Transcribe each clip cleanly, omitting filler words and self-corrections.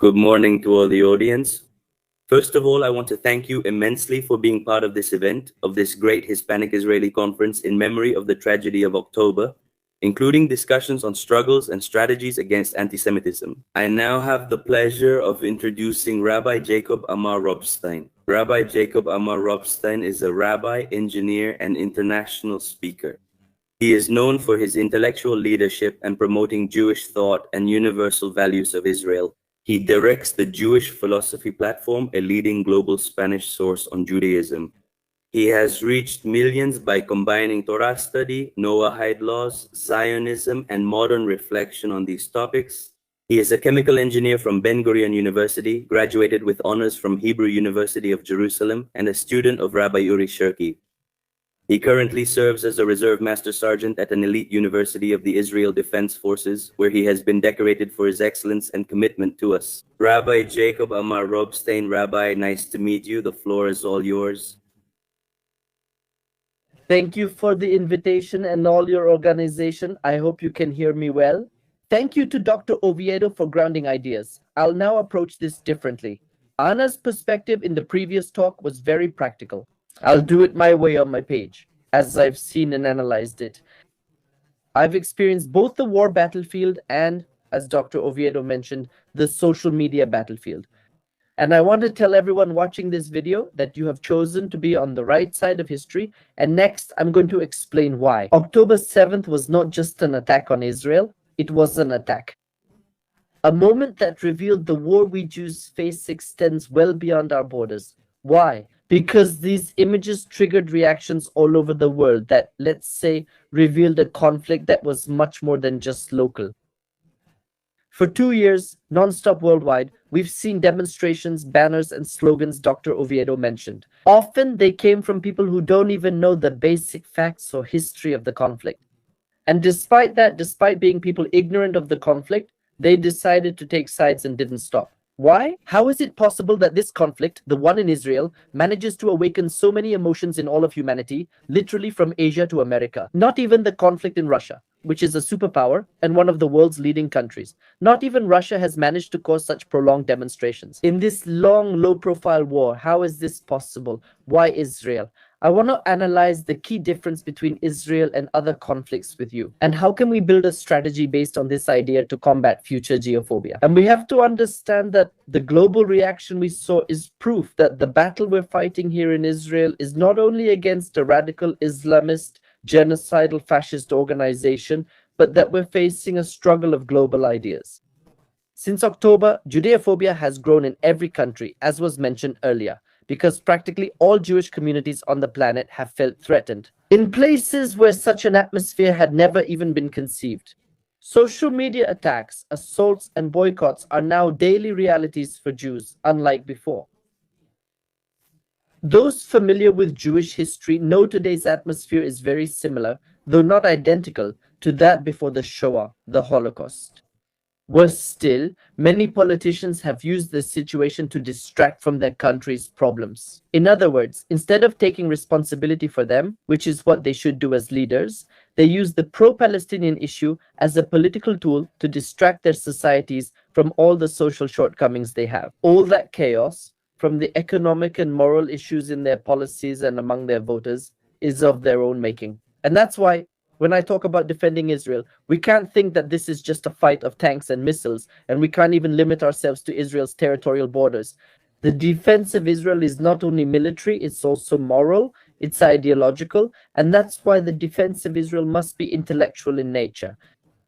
Good morning to all the audience. First of all, I want to thank you immensely for being part of this event, of this great Hispanic-Israeli conference in memory of the tragedy of October, including discussions on struggles and strategies against anti-Semitism. I now have the pleasure of introducing Rabbi Jacob Amar Robstein. Rabbi Jacob Amar Robstein is a rabbi, engineer, and international speaker. He is known for his intellectual leadership and promoting Jewish thought and universal values of Israel. He directs the Jewish Philosophy Platform, a leading global Spanish source on Judaism. He has reached millions by combining Torah study, Noahide laws, Zionism, and modern reflection on these topics. He is a chemical engineer from Ben-Gurion University, graduated with honors from Hebrew University of Jerusalem, and a student of Rabbi Uri Shirky. He currently serves as a Reserve Master Sergeant at an elite university of the Israel Defense Forces, where he has been decorated for his excellence and commitment to us. Rabbi Jacob Amar Robstein, Rabbi, nice to meet you. The floor is all yours. Thank you for the invitation and all your organization. I hope you can hear me well. Thank you to Dr. Oviedo for grounding ideas. I'll now approach this differently. Anna's perspective in the previous talk was very practical. I'll do it my way on my page, as I've seen and analyzed it. I've experienced both the war battlefield and, as Dr. Oviedo mentioned, the social media battlefield. And I want to tell everyone watching this video that you have chosen to be on the right side of history. And next, I'm going to explain why. October 7th was not just an attack on Israel, it was an attack. A moment that revealed the war we Jews face extends well beyond our borders. Why? Because these images triggered reactions all over the world that, let's say, revealed a conflict that was much more than just local. For 2 years, non-stop worldwide, we've seen demonstrations, banners, and slogans Dr. Oviedo mentioned. Often they came from people who don't even know the basic facts or history of the conflict. And despite that, despite being people ignorant of the conflict, they decided to take sides and didn't stop. Why? How is it possible that this conflict, the one in Israel, manages to awaken so many emotions in all of humanity, literally from Asia to America? Not even the conflict in Russia, which is a superpower and one of the world's leading countries. Not even Russia has managed to cause such prolonged demonstrations. In this long, low-profile war, how is this possible? Why Israel? I want to analyze the key difference between Israel and other conflicts with you. And how can we build a strategy based on this idea to combat future geophobia? And we have to understand that the global reaction we saw is proof that the battle we're fighting here in Israel is not only against a radical Islamist, genocidal fascist organization, but that we're facing a struggle of global ideas. Since October, Judeophobia has grown in every country, as was mentioned earlier, because practically all Jewish communities on the planet have felt threatened, in places where such an atmosphere had never even been conceived. Social media attacks, assaults, and boycotts are now daily realities for Jews, unlike before. Those familiar with Jewish history know today's atmosphere is very similar, though not identical, to that before the Shoah, the Holocaust. Worse still, many politicians have used this situation to distract from their country's problems. In other words, instead of taking responsibility for them, which is what they should do as leaders, they use the pro-Palestinian issue as a political tool to distract their societies from all the social shortcomings they have. All that chaos, from the economic and moral issues in their policies and among their voters, is of their own making. And that's why, when I talk about defending Israel, we can't think that this is just a fight of tanks and missiles, and we can't even limit ourselves to Israel's territorial borders. The defense of Israel is not only military, it's also moral, it's ideological, and that's why the defense of Israel must be intellectual in nature.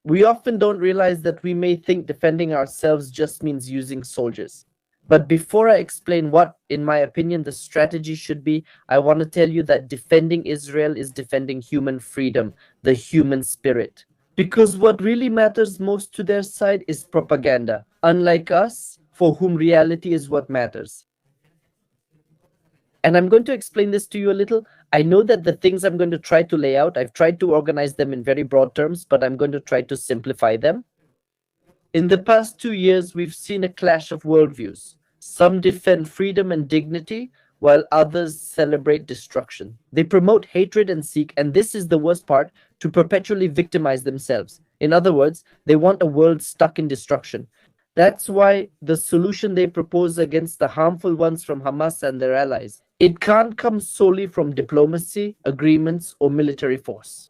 We often don't realize that we may think defending ourselves just means using soldiers. But before I explain what, in my opinion, the strategy should be, I want to tell you that defending Israel is defending human freedom, the human spirit. Because what really matters most to their side is propaganda, unlike us, for whom reality is what matters. And I'm going to explain this to you a little. I know that the things I'm going to try to lay out, I've tried to organize them in very broad terms, but I'm going to try to simplify them. In the past 2 years, we've seen a clash of worldviews. Some defend freedom and dignity, while others celebrate destruction. They promote hatred and seek, and this is the worst part, to perpetually victimize themselves. In other words, they want a world stuck in destruction. That's why the solution they propose against the harmful ones from Hamas and their allies, it can't come solely from diplomacy, agreements, or military force.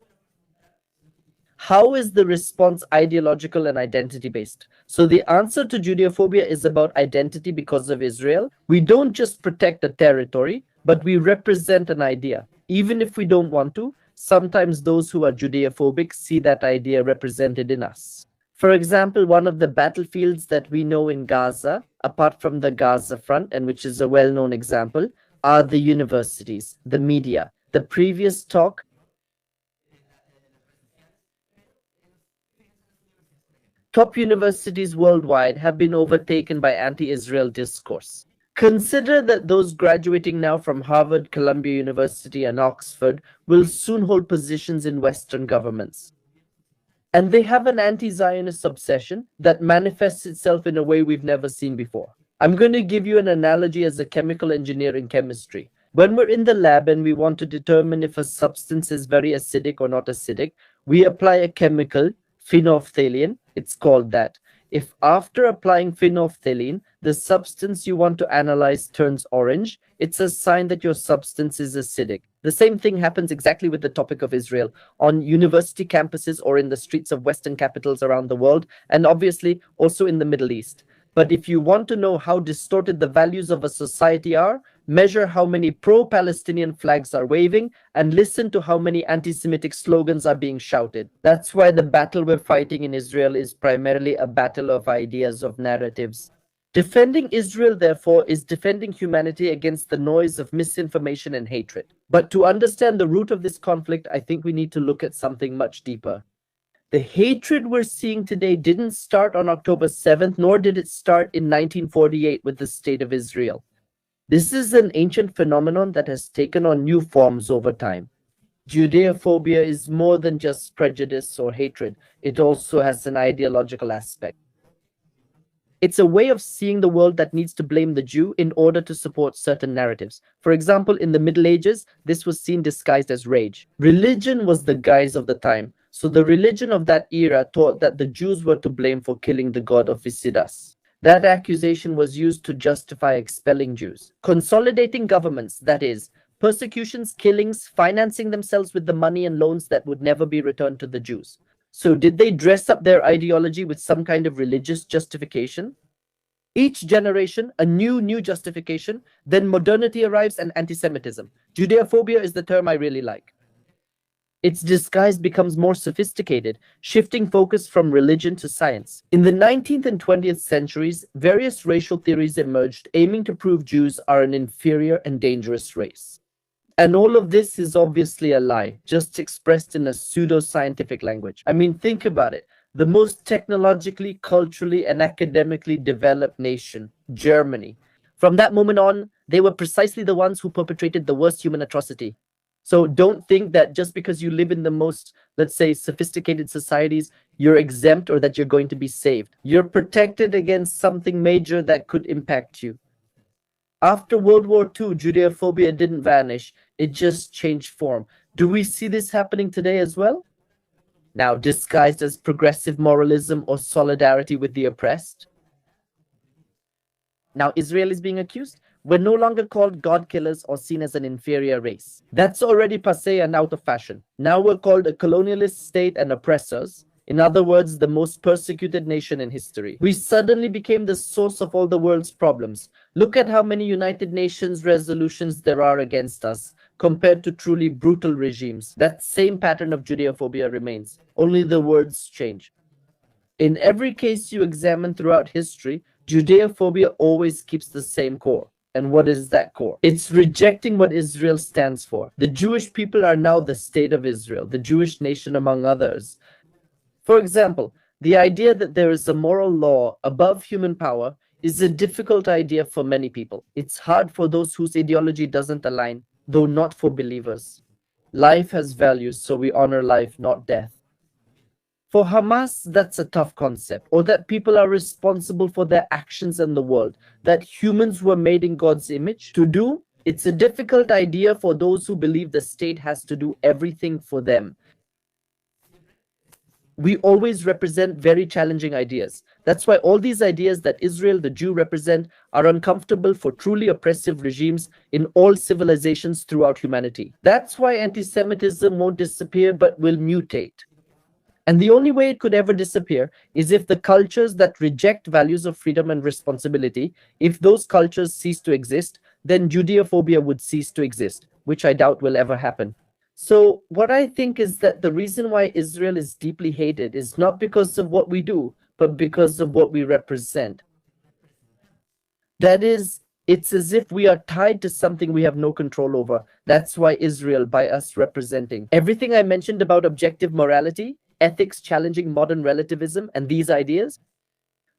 How is the response ideological and identity based? So the answer to Judeophobia is about identity because of Israel. We don't just protect a territory, but we represent an idea. Even if we don't want to, sometimes those who are Judeophobic see that idea represented in us. For example, one of the battlefields that we know in Gaza, apart from the Gaza front, and which is a well-known example, are the universities, the media. The previous talk, top universities worldwide have been overtaken by anti-Israel discourse. Consider that those graduating now from Harvard, Columbia University, and Oxford will soon hold positions in Western governments. And they have an anti-Zionist obsession that manifests itself in a way we've never seen before. I'm going to give you an analogy as a chemical engineer in chemistry. When we're in the lab and we want to determine if a substance is very acidic or not acidic, we apply a chemical, phenolphthalein, it's called that. If after applying phenolphthalein, the substance you want to analyze turns orange, it's a sign that your substance is acidic. The same thing happens exactly with the topic of Israel on university campuses or in the streets of Western capitals around the world, and obviously also in the Middle East. But if you want to know how distorted the values of a society are, measure how many pro-Palestinian flags are waving and listen to how many anti-Semitic slogans are being shouted. That's why the battle we're fighting in Israel is primarily a battle of ideas, of narratives. Defending Israel, therefore, is defending humanity against the noise of misinformation and hatred. But to understand the root of this conflict, I think we need to look at something much deeper. The hatred we're seeing today didn't start on October 7th, nor did it start in 1948 with the State of Israel. This is an ancient phenomenon that has taken on new forms over time. Judeophobia is more than just prejudice or hatred. It also has an ideological aspect. It's a way of seeing the world that needs to blame the Jew in order to support certain narratives. For example, in the Middle Ages, this was seen disguised as rage. Religion was the guise of the time. So the religion of that era taught that the Jews were to blame for killing the god of Isidas. That accusation was used to justify expelling Jews. Consolidating governments, that is, persecutions, killings, financing themselves with the money and loans that would never be returned to the Jews. So did they dress up their ideology with some kind of religious justification? Each generation, a new justification, then modernity arrives and anti-Semitism. Judeophobia is the term I really like. Its disguise becomes more sophisticated, shifting focus from religion to science. In the 19th and 20th centuries, various racial theories emerged aiming to prove Jews are an inferior and dangerous race. And all of this is obviously a lie, just expressed in a pseudo-scientific language. I mean, think about it. The most technologically, culturally, and academically developed nation, Germany. From that moment on, they were precisely the ones who perpetrated the worst human atrocity. So don't think that just because you live in the most, let's say, sophisticated societies, you're exempt or that you're going to be saved. You're protected against something major that could impact you. After World War II, Judeophobia didn't vanish, it just changed form. Do we see this happening today as well? Now, disguised as progressive moralism or solidarity with the oppressed? Now, Israel is being accused. We're no longer called God killers or seen as an inferior race. That's already passé and out of fashion. Now we're called a colonialist state and oppressors. In other words, the most persecuted nation in history. We suddenly became the source of all the world's problems. Look at how many United Nations resolutions there are against us, compared to truly brutal regimes. That same pattern of Judeophobia remains, only the words change. In every case you examine throughout history, Judeophobia always keeps the same core. And what is that core? It's rejecting what Israel stands for. The Jewish people are now the state of Israel, the Jewish nation among others. For example, the idea that there is a moral law above human power is a difficult idea for many people. It's hard for those whose ideology doesn't align, though not for believers. Life has values, so we honor life, not death. For Hamas, that's a tough concept, or that people are responsible for their actions in the world, that humans were made in God's image. To do, it's a difficult idea for those who believe the state has to do everything for them. we always represent very challenging ideas. That's why all these ideas that Israel, the Jew, represent are uncomfortable for truly oppressive regimes in all civilizations throughout humanity. That's why anti-Semitism won't disappear but will mutate. And the only way it could ever disappear is if the cultures that reject values of freedom and responsibility, if those cultures cease to exist, then Judeophobia would cease to exist, which I doubt will ever happen. So, what I think is that the reason why Israel is deeply hated is not because of what we do, but because of what we represent. That is, it's as if we are tied to something we have no control over. That's why Israel, by us representing. Everything I mentioned about objective morality, ethics challenging modern relativism, and these ideas,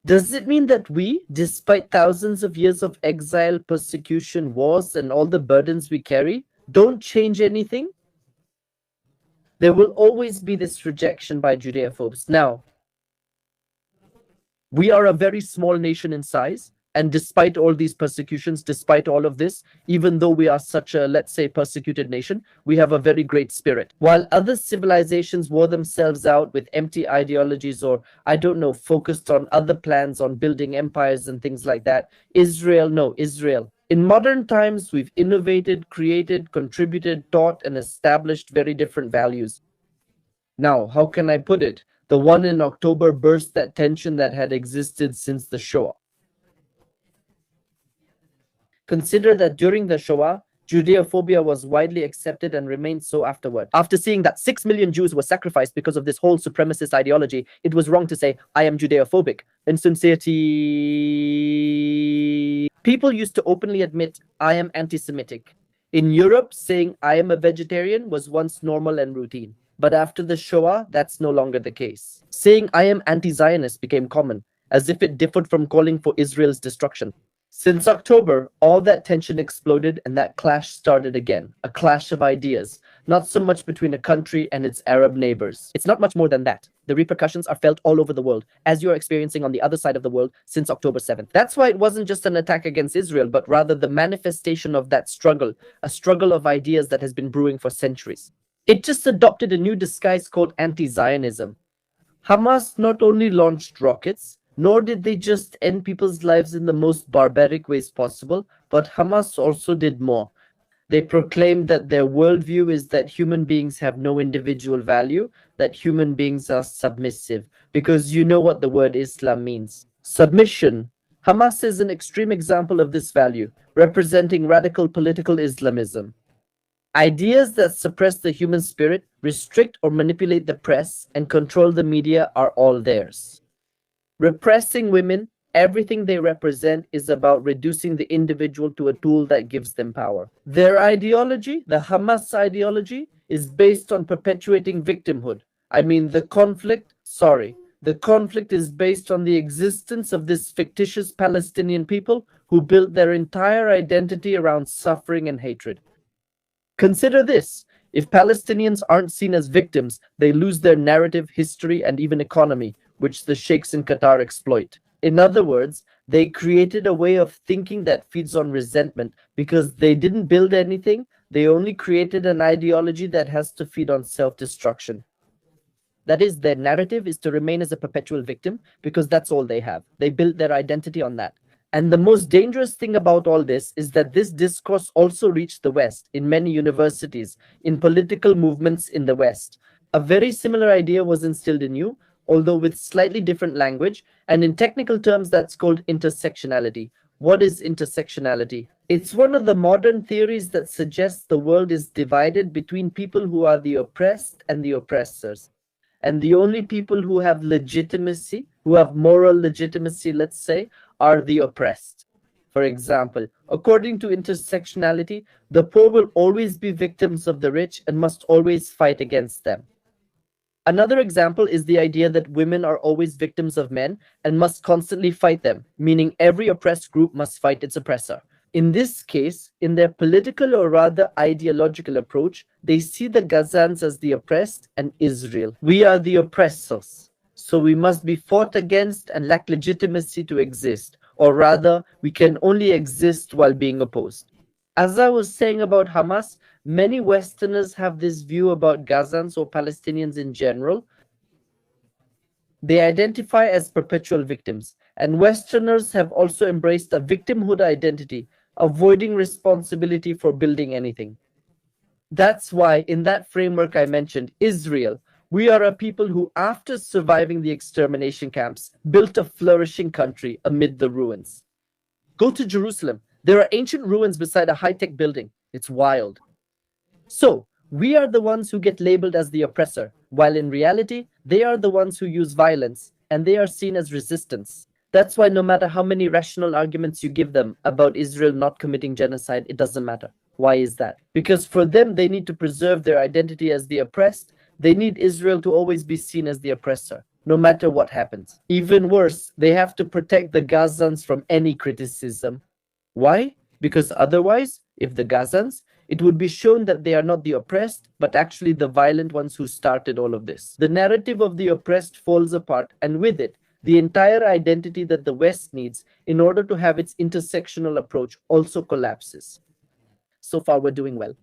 does it mean that we, despite thousands of years of exile, persecution, wars, and all the burdens we carry, don't change anything? There will always be this rejection by Judeophobes. Now, we are a very small nation in size, and despite all these persecutions, despite all of this, even though we are such a, let's say, persecuted nation, we have a very great spirit. While other civilizations wore themselves out with empty ideologies or, I don't know, focused on other plans on building empires and things like that, Israel. In modern times, we've innovated, created, contributed, taught, and established very different values. Now, how can I put it? The one in October burst that tension that had existed since the Shoah. Consider that during the Shoah, Judeophobia was widely accepted and remained so afterward. After seeing that 6 million Jews were sacrificed because of this whole supremacist ideology, it was wrong to say, I am Judeophobic. In sincerity, people used to openly admit, I am anti-Semitic. In Europe, saying I am a vegetarian was once normal and routine. But after the Shoah, that's no longer the case. Saying I am anti-Zionist became common, as if it differed from calling for Israel's destruction. Since October, all that tension exploded and that clash started again. A clash of ideas, not so much between a country and its Arab neighbors. It's not much more than that. The repercussions are felt all over the world, as you're experiencing on the other side of the world since October 7th. That's why it wasn't just an attack against Israel, but rather the manifestation of that struggle, a struggle of ideas that has been brewing for centuries. It just adopted a new disguise called anti-Zionism. Hamas not only launched rockets, nor did they just end people's lives in the most barbaric ways possible, but Hamas also did more. They proclaimed that their worldview is that human beings have no individual value, that human beings are submissive, because you know what the word Islam means. Submission. Hamas is an extreme example of this value, representing radical political Islamism. Ideas that suppress the human spirit, restrict or manipulate the press, and control the media are all theirs. Repressing women, everything they represent is about reducing the individual to a tool that gives them power. Their ideology, the Hamas ideology, is based on perpetuating victimhood. The conflict is based on the existence of this fictitious Palestinian people who built their entire identity around suffering and hatred. Consider this. If Palestinians aren't seen as victims, they lose their narrative, history, and even economy, which the sheikhs in Qatar exploit. In other words, they created a way of thinking that feeds on resentment because they didn't build anything, they only created an ideology that has to feed on self-destruction. That is, their narrative is to remain as a perpetual victim because that's all they have. They built their identity on that. And the most dangerous thing about all this is that this discourse also reached the West in many universities, in political movements in the West. A very similar idea was instilled in you, although with slightly different language, and in technical terms that's called intersectionality. What is intersectionality? It's one of the modern theories that suggests the world is divided between people who are the oppressed and the oppressors. And the only people who have legitimacy, who have moral legitimacy, let's say, are the oppressed. For example, according to intersectionality, the poor will always be victims of the rich and must always fight against them. Another example is the idea that women are always victims of men and must constantly fight them, meaning every oppressed group must fight its oppressor. In this case, in their political or rather ideological approach, they see the Gazans as the oppressed and Israel. We are the oppressors, so we must be fought against and lack legitimacy to exist, or rather, we can only exist while being opposed. As I was saying about Hamas, many Westerners have this view about Gazans or Palestinians in general. They identify as perpetual victims, and Westerners have also embraced a victimhood identity, avoiding responsibility for building anything. That's why, in that framework I mentioned, Israel, we are a people who, after surviving the extermination camps, built a flourishing country amid the ruins. Go to Jerusalem. There are ancient ruins beside a high tech building. It's wild. So, we are the ones who get labeled as the oppressor, while in reality, they are the ones who use violence, and they are seen as resistance. That's why no matter how many rational arguments you give them about Israel not committing genocide, it doesn't matter. Why is that? Because for them, they need to preserve their identity as the oppressed. They need Israel to always be seen as the oppressor, no matter what happens. Even worse, they have to protect the Gazans from any criticism. Why? Because otherwise, if the Gazans, it would be shown that they are not the oppressed, but actually the violent ones who started all of this. The narrative of the oppressed falls apart, and with it, the entire identity that the West needs in order to have its intersectional approach also collapses. So far, we're doing well.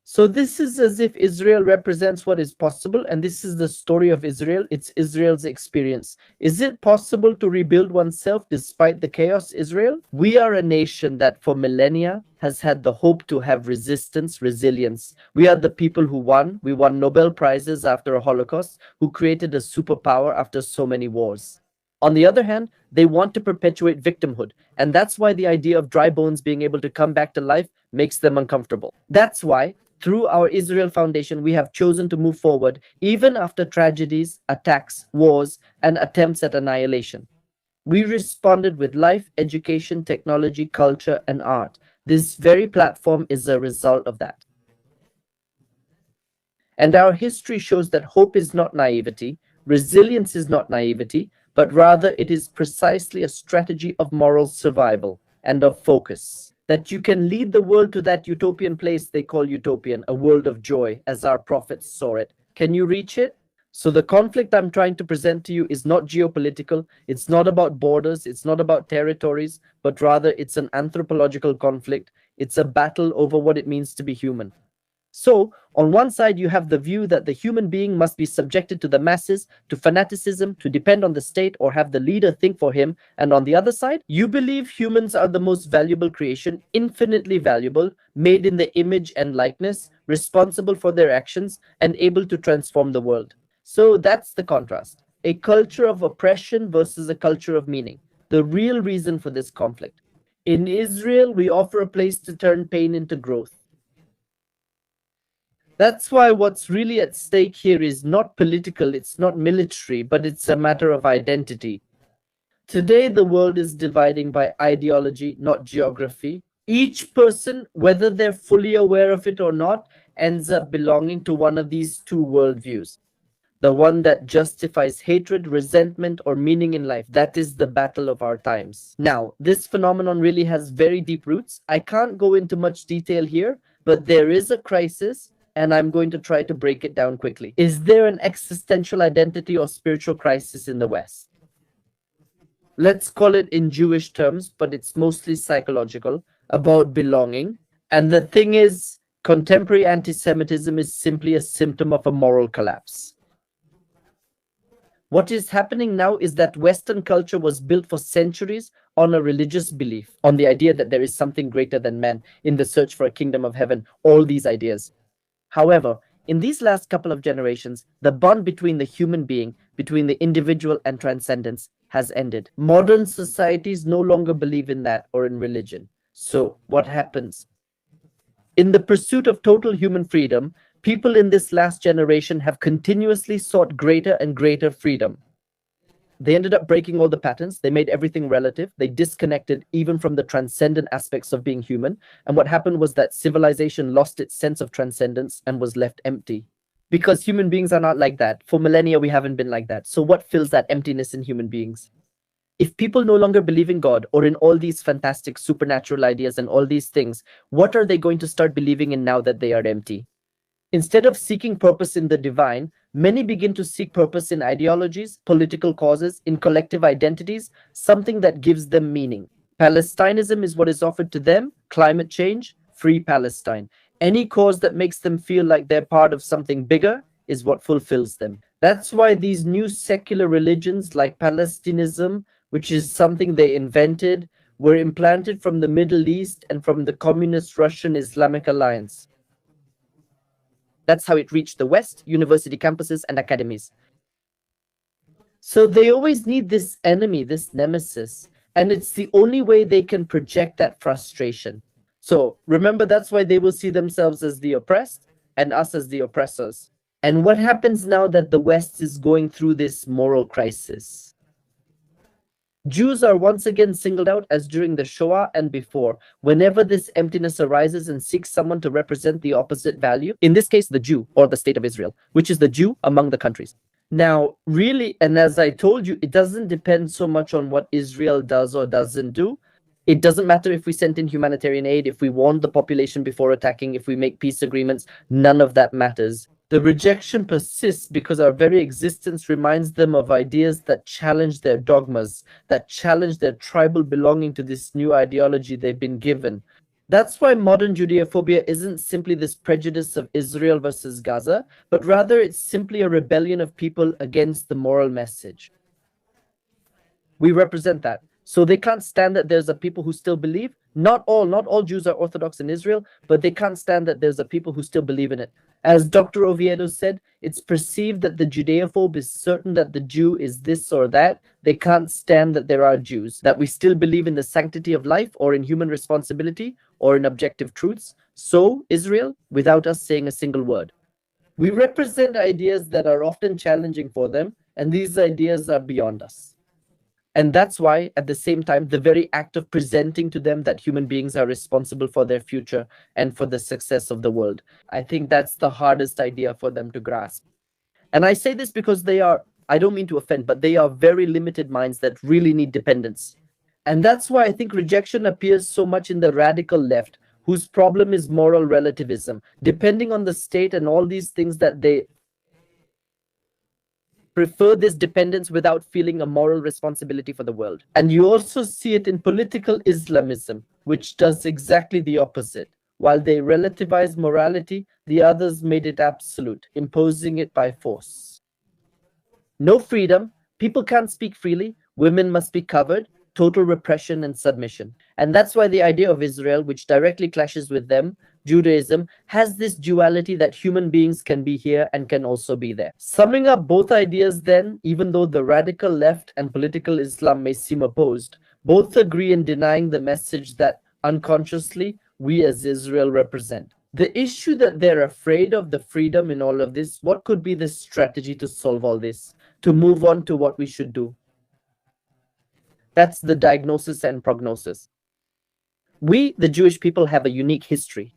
So this is as if Israel represents what is possible, and this is the story of Israel. It's Israel's experience. Is it possible to rebuild oneself despite the chaos, Israel? We are a nation that for millennia has had the hope to have resistance, resilience. We are the people who won. We won Nobel Prizes after a Holocaust, who created a superpower after so many wars. On the other hand, they want to perpetuate victimhood, and that's why the idea of dry bones being able to come back to life makes them uncomfortable. That's why through our Israel Foundation, we have chosen to move forward even after tragedies, attacks, wars, and attempts at annihilation. We responded with life, education, technology, culture, and art. This very platform is a result of that. And our history shows that hope is not naivety, resilience is not naivety, but rather it is precisely a strategy of moral survival and of focus. That you can lead the world to that utopian place they call utopian, a world of joy, as our prophets saw it. Can you reach it? So the conflict I'm trying to present to you is not geopolitical, it's not about borders, it's not about territories, but rather it's an anthropological conflict. It's a battle over what it means to be human. So, on one side, you have the view that the human being must be subjected to the masses, to fanaticism, to depend on the state, or have the leader think for him. And on the other side, you believe humans are the most valuable creation, infinitely valuable, made in the image and likeness, responsible for their actions, and able to transform the world. So, that's the contrast. A culture of oppression versus a culture of meaning. The real reason for this conflict. In Israel, we offer a place to turn pain into growth. That's why what's really at stake here is not political, it's not military, but it's a matter of identity. Today, the world is dividing by ideology, not geography. Each person, whether they're fully aware of it or not, ends up belonging to one of these two worldviews. The one that justifies hatred, resentment, or meaning in life. That is the battle of our times. Now, this phenomenon really has very deep roots. I can't go into much detail here, but there is a crisis, and I'm going to try to break it down quickly. Is there an existential identity or spiritual crisis in the West? Let's call it in Jewish terms, but it's mostly psychological, about belonging. And the thing is, contemporary anti-Semitism is simply a symptom of a moral collapse. What is happening now is that Western culture was built for centuries on a religious belief, on the idea that there is something greater than man in the search for a kingdom of heaven, all these ideas. However, in these last couple of generations, the bond between the human being, between the individual and transcendence, has ended. Modern societies no longer believe in that or in religion. So, what happens? In the pursuit of total human freedom, people in this last generation have continuously sought greater and greater freedom. They ended up breaking all the patterns. They made everything relative. They disconnected even from the transcendent aspects of being human. And what happened was that civilization lost its sense of transcendence and was left empty. Because human beings are not like that. For millennia, we haven't been like that. So what fills that emptiness in human beings? If people no longer believe in God or in all these fantastic supernatural ideas and all these things, what are they going to start believing in now that they are empty? Instead of seeking purpose in the divine, many begin to seek purpose in ideologies, political causes, in collective identities, something that gives them meaning. Palestinism is what is offered to them, climate change, free Palestine. Any cause that makes them feel like they're part of something bigger, is what fulfills them. That's why these new secular religions like Palestinianism, which is something they invented, were implanted from the Middle East and from the communist Russian Islamic alliance. That's how it reached the West, university campuses and academies. So they always need this enemy, this nemesis, and it's the only way they can project that frustration. So remember, that's why they will see themselves as the oppressed and us as the oppressors. And what happens now that the West is going through this moral crisis? Jews are once again singled out as during the Shoah and before, whenever this emptiness arises and seeks someone to represent the opposite value, in this case, the Jew or the state of Israel, which is the Jew among the countries. Now, really, and as I told you, it doesn't depend so much on what Israel does or doesn't do. It doesn't matter if we send in humanitarian aid, if we warn the population before attacking, if we make peace agreements, none of that matters. The rejection persists because our very existence reminds them of ideas that challenge their dogmas, that challenge their tribal belonging to this new ideology they've been given. That's why modern Judeophobia isn't simply this prejudice of Israel versus Gaza, but rather it's simply a rebellion of people against the moral message. We represent that. So they can't stand that there's a people who still believe. Not all Jews are Orthodox in Israel, but they can't stand that there's a people who still believe in it. As Dr. Oviedo said, it's perceived that the Judeophobe is certain that the Jew is this or that. They can't stand that there are Jews, that we still believe in the sanctity of life or in human responsibility or in objective truths. So, Israel, without us saying a single word. We represent ideas that are often challenging for them, and these ideas are beyond us. And that's why, at the same time, the very act of presenting to them that human beings are responsible for their future and for the success of the world, I think that's the hardest idea for them to grasp. And I say this because they are, I don't mean to offend, but they are very limited minds that really need dependence. And that's why I think rejection appears so much in the radical left, whose problem is moral relativism, depending on the state and all these things that they prefer this dependence without feeling a moral responsibility for the world. And you also see it in political Islamism, which does exactly the opposite. While they relativize morality, the others made it absolute, imposing it by force. No freedom, people can't speak freely, women must be covered, total repression and submission. And that's why the idea of Israel, which directly clashes with them, Judaism, has this duality that human beings can be here and can also be there. Summing up both ideas then, even though the radical left and political Islam may seem opposed, both agree in denying the message that unconsciously we as Israel represent. The issue that they're afraid of the freedom in all of this, what could be the strategy to solve all this, to move on to what we should do? That's the diagnosis and prognosis. We, the Jewish people, have a unique history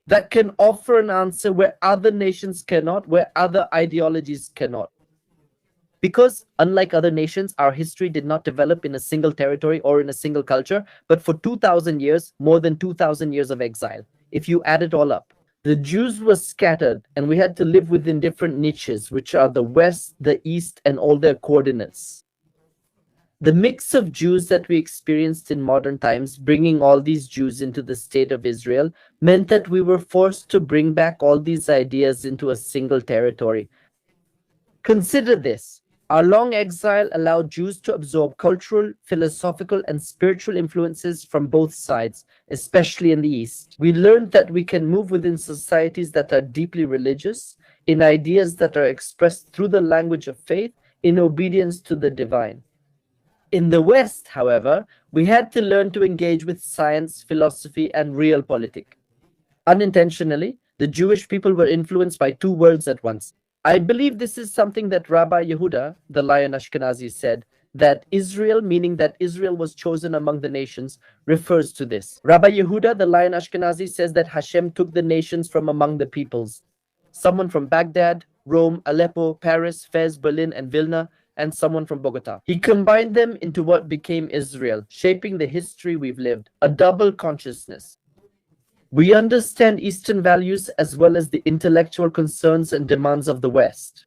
that can offer an answer where other nations cannot, where other ideologies cannot. Because, unlike other nations, our history did not develop in a single territory or in a single culture, but for 2,000 years, more than 2,000 years of exile. If you add it all up, the Jews were scattered, and we had to live within different niches, which are the West, the East, and all their coordinates. The mix of Jews that we experienced in modern times, bringing all these Jews into the state of Israel, meant that we were forced to bring back all these ideas into a single territory. Consider this. Our long exile allowed Jews to absorb cultural, philosophical, and spiritual influences from both sides, especially in the East. We learned that we can move within societies that are deeply religious, in ideas that are expressed through the language of faith, in obedience to the divine. In the West, however, we had to learn to engage with science, philosophy, and realpolitik. Unintentionally, the Jewish people were influenced by two worlds at once. I believe this is something that Rabbi Yehuda, the Lion Ashkenazi, said, that Israel, meaning that Israel was chosen among the nations, refers to this. Rabbi Yehuda, the Lion Ashkenazi, says that Hashem took the nations from among the peoples. Someone from Baghdad, Rome, Aleppo, Paris, Fez, Berlin, and Vilna, and someone from Bogota. He combined them into what became Israel, shaping the history we've lived, a double consciousness. We understand Eastern values as well as the intellectual concerns and demands of the West.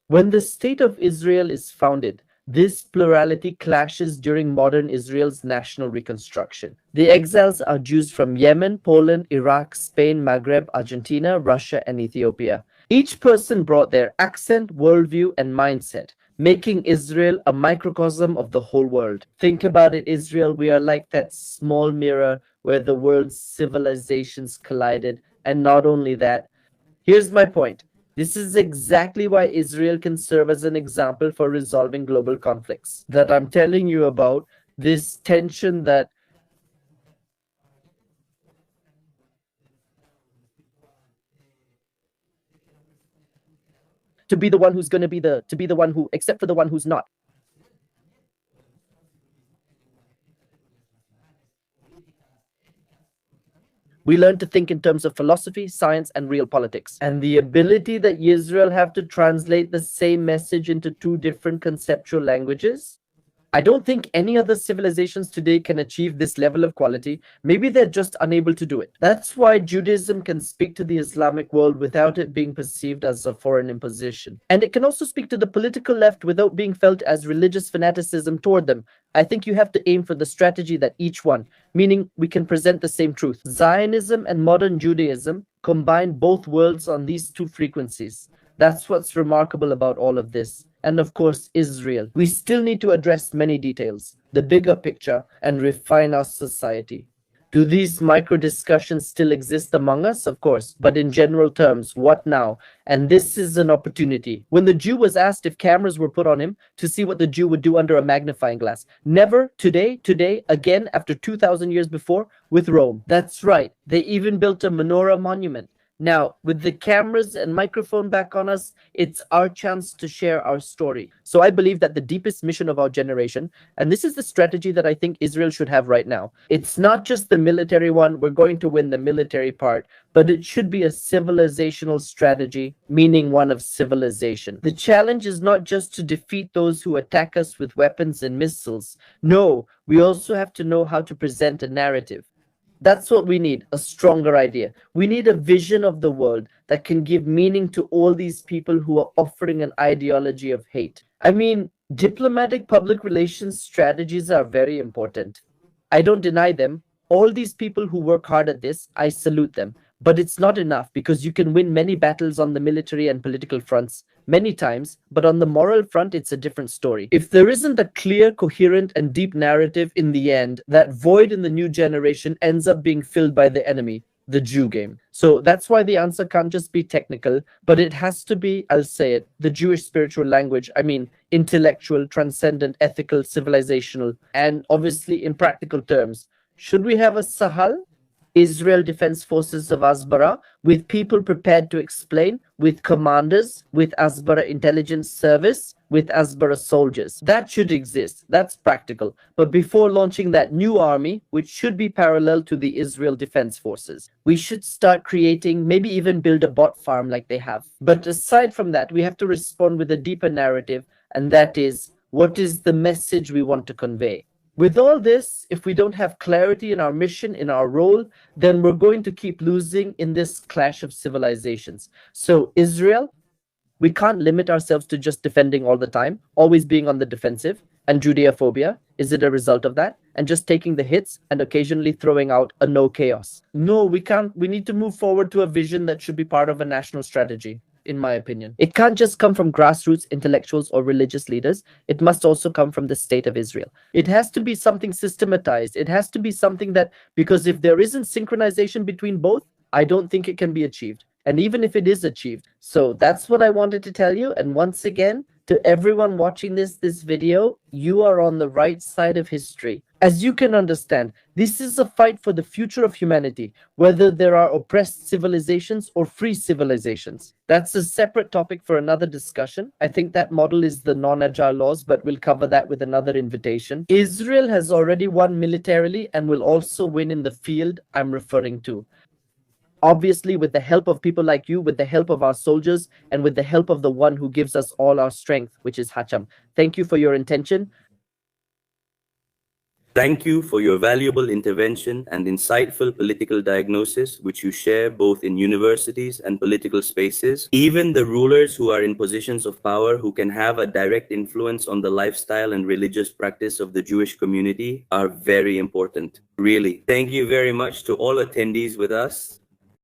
When the state of Israel is founded, This plurality clashes during modern Israel's national reconstruction. The exiles are Jews from Yemen, Poland, Iraq, Spain, Maghreb, Argentina, Russia, and Ethiopia. Each person brought their accent, worldview, and mindset, making Israel a microcosm of the whole world. Think about it, Israel, we are like that small mirror where the world's civilizations collided. And not only that, here's my point. This is exactly why Israel can serve as an example for resolving global conflicts that I'm telling you about. This tension that to be the one who's going to be to be the one who, except for the one who's not. We learn to think in terms of philosophy, science, and real politics. And the ability that Israel have to translate the same message into two different conceptual languages. I don't think any other civilizations today can achieve this level of quality. Maybe they're just unable to do it. That's why Judaism can speak to the Islamic world without it being perceived as a foreign imposition. And it can also speak to the political left without being felt as religious fanaticism toward them. I think you have to aim for the strategy that each one, meaning we can present the same truth. Zionism and modern Judaism combine both worlds on these two frequencies. That's what's remarkable about all of this. And of course, Israel. We still need to address many details, the bigger picture, and refine our society. Do these micro discussions still exist among us? Of course, but in general terms, what now? And this is an opportunity. When the Jew was asked if cameras were put on him to see what the Jew would do under a magnifying glass. Never, today, again, after 2,000 years before, with Rome. That's right, they even built a menorah monument. Now, with the cameras and microphone back on us, it's our chance to share our story. So I believe that the deepest mission of our generation, and this is the strategy that I think Israel should have right now, it's not just the military one, we're going to win the military part, but it should be a civilizational strategy, meaning one of civilization. The challenge is not just to defeat those who attack us with weapons and missiles. No, we also have to know how to present a narrative. That's what we need, a stronger idea. We need a vision of the world that can give meaning to all these people who are offering an ideology of hate. I mean, diplomatic public relations strategies are very important. I don't deny them. All these people who work hard at this, I salute them. But it's not enough because you can win many battles on the military and political fronts many times, but on the moral front, it's a different story. If there isn't a clear, coherent, and deep narrative in the end, that void in the new generation ends up being filled by the enemy, the Jew game. So that's why the answer can't just be technical, but it has to be, I'll say it, the Jewish spiritual language. I mean, intellectual, transcendent, ethical, civilizational, and obviously in practical terms. Should we have a Sahal? Israel Defense Forces of Asbara, with people prepared to explain, with commanders, with Asbara Intelligence Service, with Asbara soldiers. That should exist. That's practical. But before launching that new army, which should be parallel to the Israel Defense Forces, we should start creating, maybe even build a bot farm like they have. But aside from that, we have to respond with a deeper narrative, and that is, what is the message we want to convey? With all this, if we don't have clarity in our mission, in our role, then we're going to keep losing in this clash of civilizations. So Israel, we can't limit ourselves to just defending all the time, always being on the defensive. And Judeophobia, is it a result of that? And just taking the hits and occasionally throwing out a no chaos? No, we can't. We need to move forward to a vision that should be part of a national strategy, in my opinion. It can't just come from grassroots intellectuals or religious leaders. It must also come from the state of Israel. It has to be something systematized. It has to be something that, because if there isn't synchronization between both, I don't think it can be achieved. And even if it is achieved. So that's what I wanted to tell you. And once again, to everyone watching this video, you are on the right side of history. As you can understand, this is a fight for the future of humanity, whether there are oppressed civilizations or free civilizations. That's a separate topic for another discussion. I think that model is the non-agile laws, but we'll cover that with another invitation. Israel has already won militarily and will also win in the field I'm referring to. Obviously, with the help of people like you, with the help of our soldiers, and with the help of the one who gives us all our strength, which is Hacham. Thank you for your intention. Thank you for your valuable intervention and insightful political diagnosis, which you share both in universities and political spaces. Even the rulers who are in positions of power, who can have a direct influence on the lifestyle and religious practice of the Jewish community, are very important. Really. Thank you very much to all attendees with us.